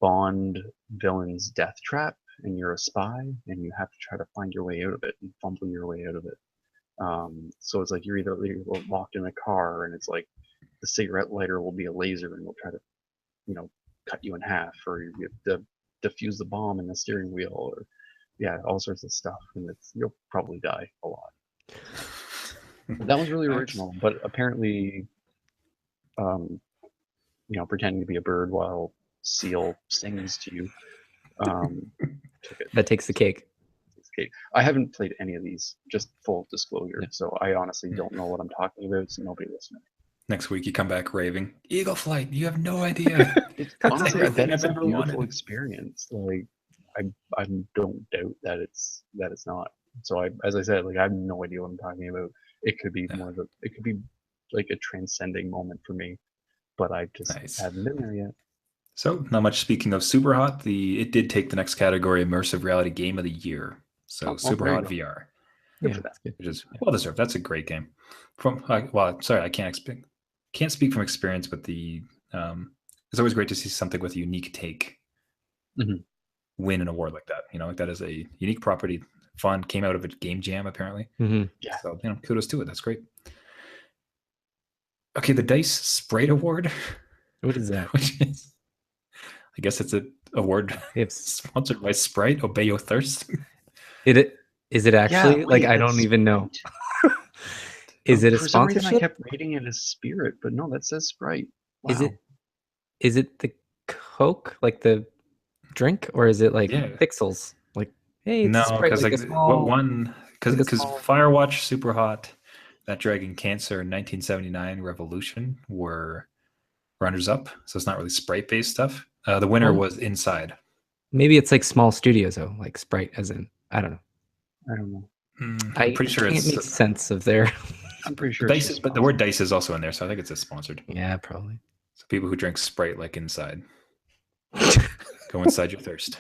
Speaker 3: Bond villain's death trap, and you're a spy, and you have to try to find your way out of it and fumble your way out of it. So it's like you're either locked in a car, and it's like the cigarette lighter will be a laser, and will try to, cut you in half, or you have to defuse the bomb in the steering wheel, or all sorts of stuff, and you'll probably die a lot. That was really original, but apparently, pretending to be a bird while Seal sings to you,
Speaker 1: that takes the cake.
Speaker 3: I haven't played any of these, just full disclosure, so I honestly don't know what I'm talking about, so nobody listening.
Speaker 2: Next week you come back raving, Eagle Flight, you have no idea.
Speaker 3: Honestly, I bet it's a beautiful experience. Like, I don't doubt that it's not. So as I said, like I have no idea what I'm talking about. It could be it could be like a transcending moment for me, but I just haven't been there yet.
Speaker 2: So not much speaking of Super Hot, it did take the next category, Immersive Reality Game of the Year. So Super Hot VR.
Speaker 1: Yeah, that's good.
Speaker 2: Which is well deserved. That's a great game. I can't speak from experience, but it's always great to see something with a unique take win an award like that. Like that is a unique property. Fun, came out of a game jam apparently.
Speaker 3: Yeah.
Speaker 2: So kudos to it. That's great. Okay, the Dice Sprite Award.
Speaker 1: What is that?
Speaker 2: Which is, I guess it's an award sponsored by Sprite. Obey your thirst.
Speaker 1: Is it actually? I don't even know. Is it a sponsorship?
Speaker 3: For some reason I kept reading it as Spirit, but no, that says Sprite. Wow.
Speaker 1: Is it the Coke, like the drink, or is it like Pixels? Like, hey, it's
Speaker 2: because
Speaker 1: because
Speaker 2: Firewatch, Super Hot, That Dragon Cancer, and 1979 Revolution were runners up, so it's not really Sprite based stuff. The winner was Inside.
Speaker 1: Maybe it's like small studios though, like Sprite, as in I don't know.
Speaker 3: I don't know.
Speaker 2: I'm
Speaker 1: I
Speaker 2: pretty sure
Speaker 1: can't
Speaker 2: it's
Speaker 1: make sense of their.
Speaker 3: I'm pretty sure it's
Speaker 2: Dice,
Speaker 3: just
Speaker 2: but the word Dice is also in there, so I think it's a sponsored.
Speaker 1: Yeah, probably.
Speaker 2: So people who drink Sprite like inside, go inside your thirst.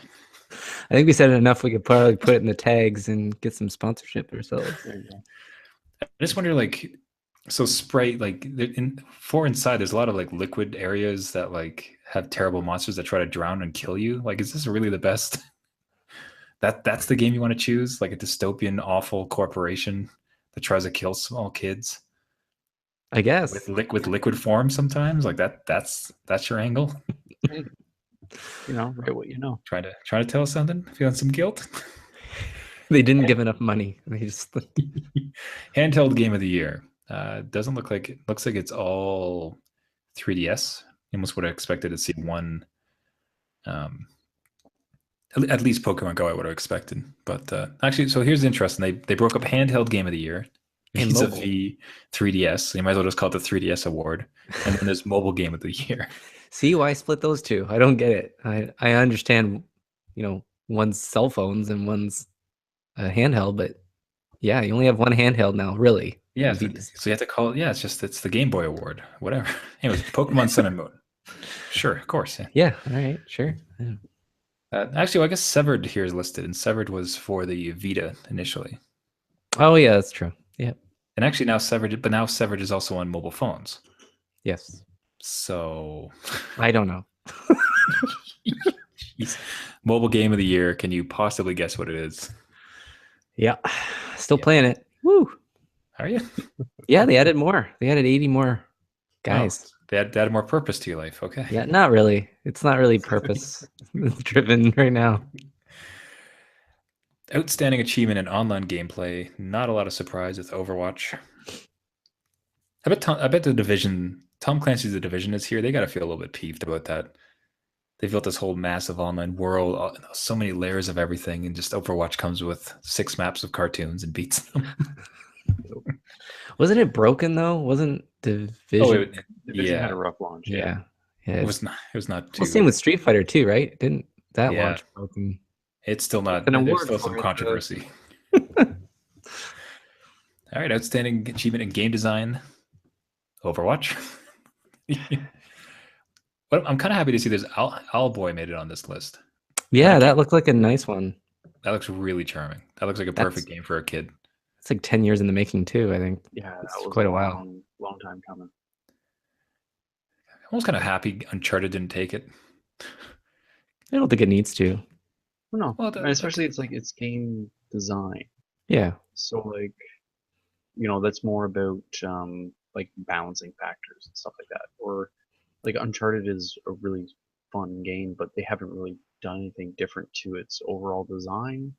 Speaker 1: I think we said it enough. We could probably put it in the tags and get some sponsorship ourselves.
Speaker 3: There you go.
Speaker 2: I just wonder, like, so Sprite, like, for inside, there's a lot of like liquid areas that like have terrible monsters that try to drown and kill you. Like, is this really the best? That's the game you want to choose? Like a dystopian, awful corporation that tries to kill small kids
Speaker 1: I guess.
Speaker 2: with liquid form sometimes? Like that's your angle?
Speaker 3: Hey, write what you know.
Speaker 2: Trying to tell us something? Feeling some guilt?
Speaker 1: They didn't give enough money. They just
Speaker 2: Handheld game of the year. Doesn't look like looks like it's all 3DS. You almost would have expected to see one. At least Pokemon Go, I would have expected. But actually, so here's interesting. They broke up handheld game of the year
Speaker 1: And
Speaker 2: vis-a-vis 3DS. So you might as well just call it the 3DS award. And then there's mobile game of the year.
Speaker 1: see why split those two. I don't get it. I understand, one's cell phones and one's a handheld, but yeah, you only have one handheld now, really.
Speaker 2: Yeah,
Speaker 1: The
Speaker 2: so you have to call it. Yeah, it's the Game Boy Award, whatever. Anyways, Pokemon Sun and Moon. Sure, of course. Yeah.
Speaker 1: Yeah, all right, sure. Yeah.
Speaker 2: Actually, well, I guess Severed here is listed, and Severed was for the Vita initially.
Speaker 1: Oh yeah, that's true. Yeah.
Speaker 2: And actually now Severed is also on mobile phones.
Speaker 1: Yes.
Speaker 2: So
Speaker 1: I don't know.
Speaker 2: Jeez. Mobile game of the year. Can you possibly guess what it is?
Speaker 1: Yeah. Still
Speaker 2: Yeah.
Speaker 1: playing it. Woo.
Speaker 2: Are you?
Speaker 1: Yeah, they added more. They added 80 more guys.
Speaker 2: Oh, they added more purpose to your life. Okay.
Speaker 1: Yeah, not really. It's not really purpose driven right now.
Speaker 2: Outstanding achievement in online gameplay. Not a lot of surprise with Overwatch. I bet the Division, Tom Clancy's The Division is here. They got to feel a little bit peeved about that. They built this whole massive online world, so many layers of everything, and just Overwatch comes with 6 maps of cartoons and beats them.
Speaker 1: Wasn't it broken though? Wasn't Division?
Speaker 3: Division had
Speaker 2: yeah.
Speaker 3: a rough launch.
Speaker 1: Yeah.
Speaker 2: It was not too.
Speaker 1: Well, same with Street Fighter too, right? Didn't that
Speaker 2: Yeah.
Speaker 1: launch broken?
Speaker 2: It's still not.
Speaker 1: An
Speaker 2: There's
Speaker 1: award
Speaker 2: still
Speaker 1: for
Speaker 2: some
Speaker 1: it,
Speaker 2: controversy. All right, outstanding achievement in game design. Overwatch. But I'm kind of happy to see there's Owlboy made it on this list.
Speaker 1: Yeah, that looked like a nice one.
Speaker 2: That looks really charming. That looks like a perfect game for a kid.
Speaker 1: It's like 10 years in the making too, I think.
Speaker 3: Yeah,
Speaker 1: It's
Speaker 3: that was
Speaker 1: quite a while.
Speaker 3: Long time coming.
Speaker 2: I'm almost kind of happy Uncharted didn't take it.
Speaker 1: I don't think it needs to.
Speaker 3: No,
Speaker 2: Well,
Speaker 3: and especially it's game design.
Speaker 1: Yeah.
Speaker 3: So like, that's more about like balancing factors and stuff like that. Or like Uncharted is a really fun game, but they haven't really done anything different to its overall design.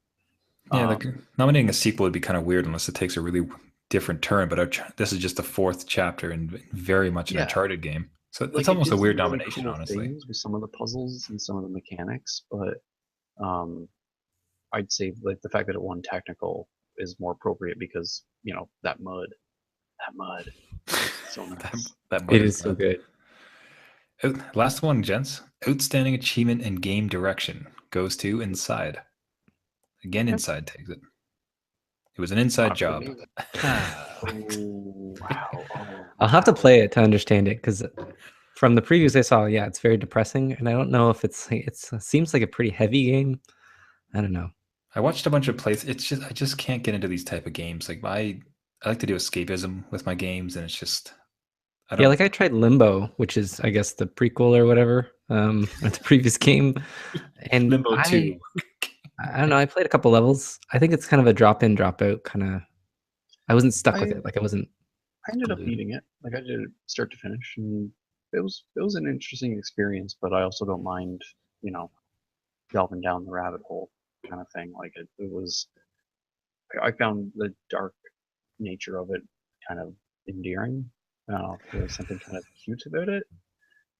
Speaker 2: Yeah, like nominating a sequel would be kind of weird unless it takes a really different turn. But this is just the 4th chapter and very much an Uncharted game. So it's almost a weird nomination, honestly.
Speaker 3: With some of the puzzles and some of the mechanics, but I'd say like the fact that it won technical is more appropriate because that mud, so nice.
Speaker 2: that
Speaker 1: It is so good.
Speaker 2: Last one, gents. Outstanding achievement in game direction goes to Inside. Again, Inside takes it. It was an inside job.
Speaker 3: Oh, wow.
Speaker 1: I'll have to play it to understand it because from the previews I saw, yeah, it's very depressing, and I don't know if it seems like a pretty heavy game. I don't know.
Speaker 2: I watched a bunch of plays. I just can't get into these type of games. Like I like to do escapism with my games, and it's just
Speaker 1: Yeah, like I tried Limbo, which is I guess the prequel or whatever, the previous game, and
Speaker 2: Limbo 2.
Speaker 1: I don't know. I played a couple levels. I think it's kind of a drop in, drop out kind of. I wasn't stuck with it. Like I wasn't.
Speaker 3: I ended up beating it. Like I did it start to finish, and it was an interesting experience. But I also don't mind, delving down the rabbit hole kind of thing. Like it was. I found the dark nature of it kind of endearing. I don't know if there's something kind of cute about it,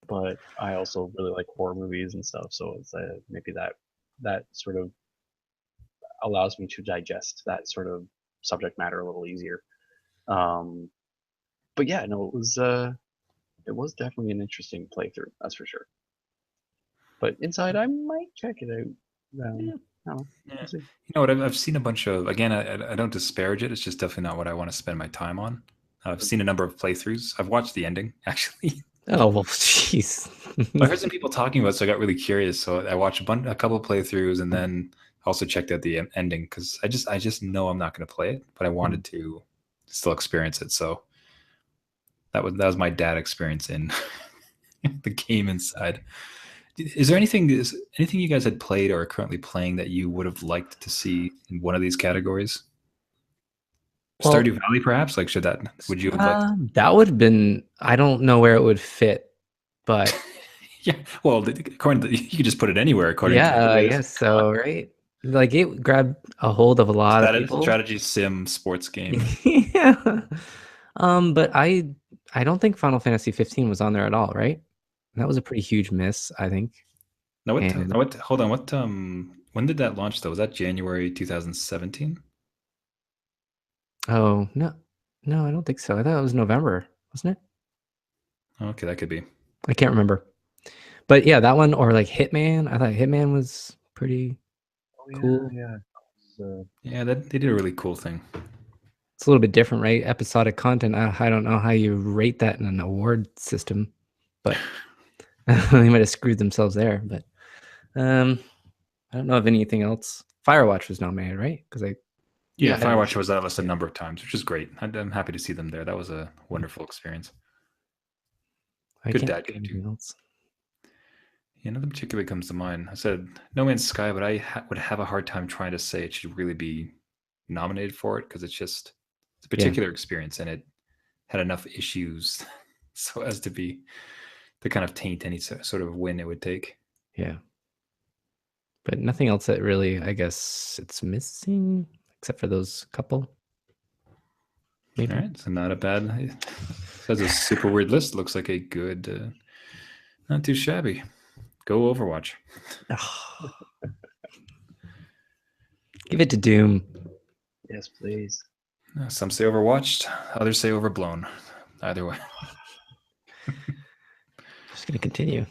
Speaker 3: but I also really like horror movies and stuff. So it's maybe that sort of allows me to digest that sort of subject matter a little easier. But yeah, no, it was definitely an interesting playthrough, that's for sure. But Inside, I might check it out. I don't know.
Speaker 2: Yeah.
Speaker 3: We'll see.
Speaker 2: You know what? I've seen a bunch of. Again, I don't disparage it. It's just definitely not what I want to spend my time on. I've seen a number of playthroughs. I've watched the ending actually.
Speaker 1: Oh well, jeez.
Speaker 2: I heard some people talking about it, so I got really curious. So I watched a couple of playthroughs, and then also checked out the ending because I just know I'm not going to play it, but I wanted to still experience it. So that was my dad experience in the game inside. Is there anything you guys had played or are currently playing that you would have liked to see in one of these categories?
Speaker 1: Well,
Speaker 2: Stardew Valley, perhaps? Like, would you have liked?
Speaker 1: that would have been. I don't know where it would fit, but
Speaker 2: Yeah, well, according to, you could just put it anywhere. According to
Speaker 1: yeah,
Speaker 2: the
Speaker 1: I
Speaker 2: way this
Speaker 1: guess so, right? Like it grabbed a hold of a lot of people.
Speaker 2: strategy sim sports game.
Speaker 1: Yeah. But I don't think Final Fantasy 15 was on there at all, right? That was a pretty huge miss, I think.
Speaker 2: No,
Speaker 1: And
Speaker 2: hold on. When did that launch though? Was that January 2017?
Speaker 1: oh no, I don't think so. I thought it was November, wasn't it?
Speaker 2: Okay, that could be.
Speaker 1: I can't remember. But yeah, that one or like Hitman. I thought Hitman was pretty
Speaker 3: Oh yeah,
Speaker 1: cool.
Speaker 3: yeah. So
Speaker 2: Yeah, they did a really cool thing.
Speaker 1: It's a little bit different, right? Episodic content. I don't know how you rate that in an award system, but they might have screwed themselves there. But I don't know of anything else. Firewatch was nominated, right? Because
Speaker 2: Yeah,
Speaker 3: Yeah,
Speaker 2: Firewatch was on that list a number of times, which is great. I'm happy to see them there. That was a wonderful experience.
Speaker 1: I
Speaker 2: Good
Speaker 1: can't
Speaker 2: dad
Speaker 1: think of
Speaker 2: game too.
Speaker 1: anything else.
Speaker 2: Yeah, nothing particularly comes to mind. I said No Man's Sky, but I would have a hard time trying to say it should really be nominated for it because it's a particular experience and it had enough issues so as to kind of taint any sort of win it would take.
Speaker 1: Yeah. But nothing else that really, I guess, it's missing except for those couple. Maybe.
Speaker 2: All right, so not a bad. That's a super weird list. Looks like a good, not too shabby. Go Overwatch.
Speaker 1: Give it to Doom.
Speaker 3: yes, please.
Speaker 2: Some say overwatched, others say overblown. Either way,
Speaker 1: Just gonna continue.
Speaker 2: I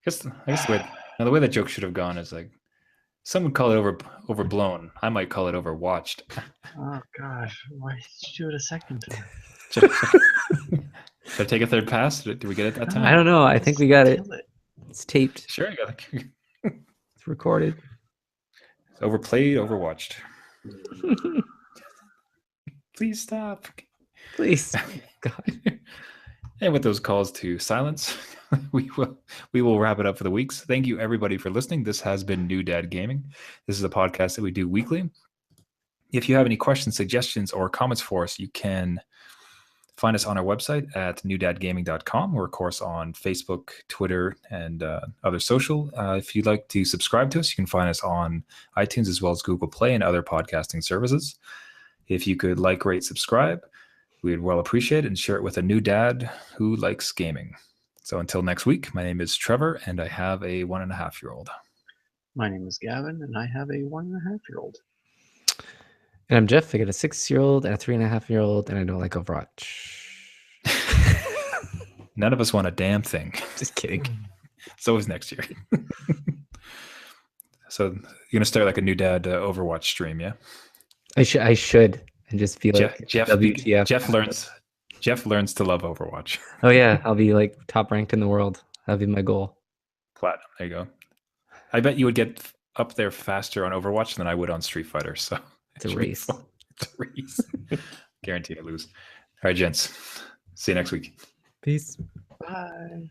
Speaker 2: guess the way that joke should have gone is like some would call it overblown. I might call it overwatched.
Speaker 3: Oh gosh, why did you do it a second time?
Speaker 2: Should I take a third pass? Did we get it that time?
Speaker 1: I don't know. I think we got it.
Speaker 3: Kill it.
Speaker 1: It's taped.
Speaker 2: Sure, I got it.
Speaker 1: It's recorded.
Speaker 2: Overplayed, overwatched. Please stop.
Speaker 1: Please. God.
Speaker 2: And with those calls to silence, we will wrap it up for the weeks. Thank you everybody for listening. This has been New Dad Gaming. This is a podcast that we do weekly. If you have any questions, suggestions, or comments for us, you can find us on our website at newdadgaming.com. We're, of course, on Facebook, Twitter, and other social. If you'd like to subscribe to us, you can find us on iTunes as well as Google Play and other podcasting services. If you could like, rate, subscribe, we'd well appreciate it, and share it with a new dad who likes gaming. So until next week, my name is Trevor, and I have a 1.5-year-old.
Speaker 3: My name is Gavin, and I have a 1.5-year-old.
Speaker 1: And I'm Jeff. I got a 6-year-old and a 3.5-year-old, and I don't like Overwatch.
Speaker 2: None of us want a damn thing.
Speaker 1: Just kidding.
Speaker 2: It's always next year. So you're gonna start like a new dad Overwatch stream, yeah?
Speaker 1: I should, and just be like WTF.
Speaker 2: Jeff learns to love Overwatch.
Speaker 1: Oh yeah, I'll be like top ranked in the world. That'll be my goal.
Speaker 2: Platinum. There you go. I bet you would get up there faster on Overwatch than I would on Street Fighter. So
Speaker 1: It's a race.
Speaker 2: It's a race. Guaranteed to lose. All right, gents. See you next week.
Speaker 1: Peace.
Speaker 3: Bye.